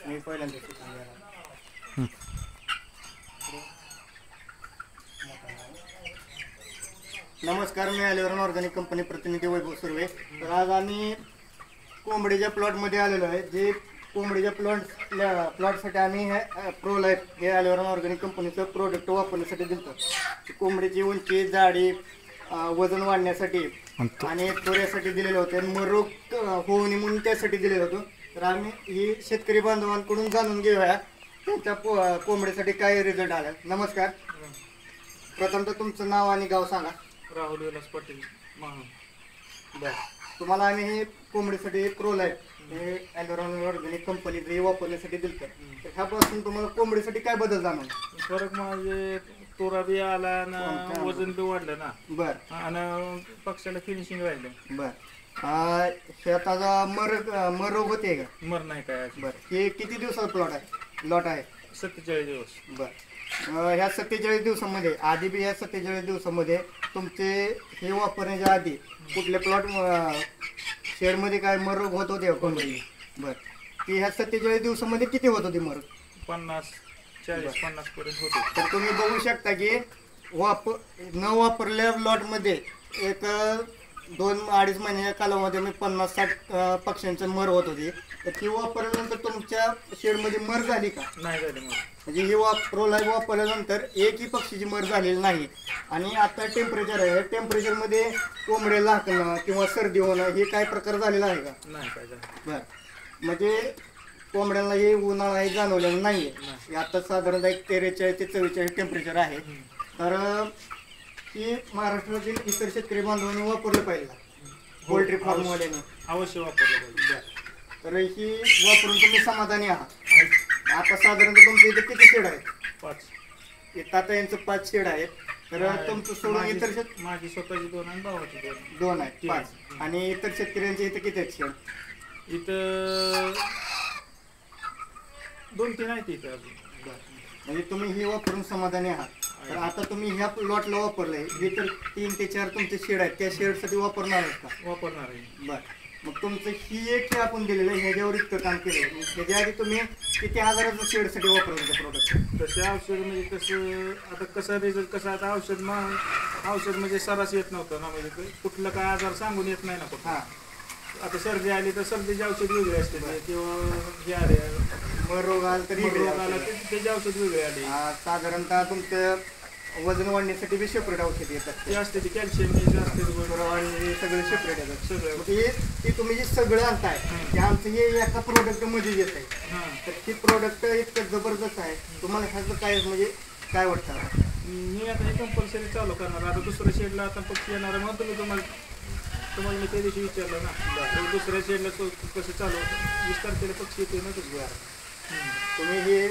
मी पहिल्यांदा शिकून गेला. नमस्कार, मी ॲलिव्हरॉन ऑर्गॅनिक कंपनी प्रतिनिधी वैभव सुर्वे. तर आज आम्ही कोंबडीच्या प्लॉटमध्ये आलेलो आहे. जे कोंबडीच्या प्लॉटसाठी आम्ही हे प्रो लाईफ हे ॲलिव्हरॉन ऑर्गॅनिक कंपनीचं प्रोडक्ट वापरण्यासाठी दिलं. कोंबडीची उंची, जाडी, वजन वाढण्यासाठी आणि थोड्यासाठी दिलेलं होतं. मग रोग होऊ नये म्हणून त्यासाठी दिलेलं होतं. तर आम्ही ही शेतकरी बांधवांकडून जाणून घेऊया त्यांच्या कोंबडीसाठी काय रिझल्ट आला. नमस्कार, प्रथमतः तुमचं नाव आणि गाव सांगा. राहुल विलास पाटील महान. बरं, तुम्हाला आम्ही हे कोंबडीसाठी प्रो लाईफ हे ॲलिव्हरॉन ऑर्गॅनिक कंपनी जे वापरण्यासाठी दिलं. तर ह्यापासून तुम्हाला कोंबडीसाठी काय बदल जाणवला? फरक म्हणजे तोरा बी आला ना, वजन बी वाढलं ना. बरं, आणि पक्षाला फिनिशिंग राहिलं. बरं, शेताचा मर रोग होते का? मर नाही काय. बरं, हे किती दिवसाचा लॉट आहे? 47 दिवस. बरं, ह्या 47 दिवसामध्ये आधी बी ह्या 47 दिवसामध्ये तुमचे हे वापरण्याच्या आधी कुठले प्लॉट शेडमध्ये काय मर रोग होत होते कोंबडी? बरं, की ह्या 47 दिवसामध्ये किती होत होते मर? 50, 40, 50 पर्यंत होते. तर तुम्ही बघू शकता की न वापरल्या प्लॉटमध्ये एक 2-2.5 महिन्याच्या कालामध्ये मी 50-60 पक्ष्यांचं मर होत होती. तर ती वापरल्यानंतर तुमच्या शेडमध्ये मर झाली का? नाही झाले मग. म्हणजे ही प्रो लाईफ वापरल्यानंतर एकही पक्षीची मर झालेली नाही. आणि आता टेम्परेचर आहे, टेम्परेचरमध्ये कोंबड्याला हाकणं किंवा सर्दी होणं हे काय प्रकार झालेला आहे का? नाही काय झालं. बरं, म्हणजे कोंबड्यांना हे उन्हाळा हे जाणवलेलं नाही आहे. आता साधारणतः 43 ते 44 टेम्परेचर आहे. तर ही महाराष्ट्रातील इतर शेतकरी बांधवांनी वापरलं पाहिजे, पोल्ट्री फार्मवाल्याने अवश्य वापरलं पाहिजे. तर ही वापरून तुम्ही समाधानी आहात. आता साधारणतः तुमच्या इथे किती शेड आहेत? 5. इथं आता यांचं 5 शेड आहेत. तर तुमचं सोडून इतर माझी स्वतःची 2 आणि भावाची 2 आहेत, 5. आणि इतर शेतकऱ्यांच्या इथे किती आहेत शेड? इथं 2-3 आहेत इथं अजून. म्हणजे तुम्ही हे वापरून समाधानी आहात. तर आता तुम्ही ह्या प्लॉटला वापरलंय, जे तर 3 ते 4 तुमचे शेड आहेत त्या शेडसाठी वापरणार आहेत का? वापरणार आहे. बरं, मग तुमचं ही एक हे आपण दिलेलं आहे, ह्याच्यावर इतकं काम केलं. ह्याच्या आधी तुम्ही किती हजाराचं शेडसाठी वापरलं ते प्रोडक्ट? तसे औषध म्हणजे कसं आता कसा रिझल्ट कसा आता औषध म्हणजे सरास येत नव्हतं ना. म्हणजे कुठलं काय आजार सांगून येत नाही ना कुठं. हां, आता सर्दी आली तर सर्दीचे औषध वेगळे असते किंवा हे आले मग रोग आला तरी रोग आला त्याचे औषध वेगळे आले. साधारणतः तुमचं वजन वाढण्यासाठी बी सेपरेट औषध येतात. ते असते ते कॅल्शियम असते हे सगळे सेपरेट येतात. सगळं. मग ते तुम्ही जे सगळं आणताय ते आमचं हे एका प्रोडक्टमध्ये येत आहे. तर ते प्रोडक्ट इतकं जबरदस्त आहे. तुम्हाला ह्याचं काय म्हणजे काय वाटतं? मी आता हे कंपल्सरी चालू करणार. आता दुसऱ्या शेडला आता पक्षी येणार आहे. मग तुम्हाला मी त्या दिवशी विचारलं ना, दुसऱ्या शेडला कसं चालू 20 तारखेला पक्षी येते ना तुझ्या. तुम्ही हे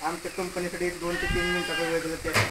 आमच्या कंपनीसाठी 2 ते 3 मिनिटाचा वेळ दिला त्या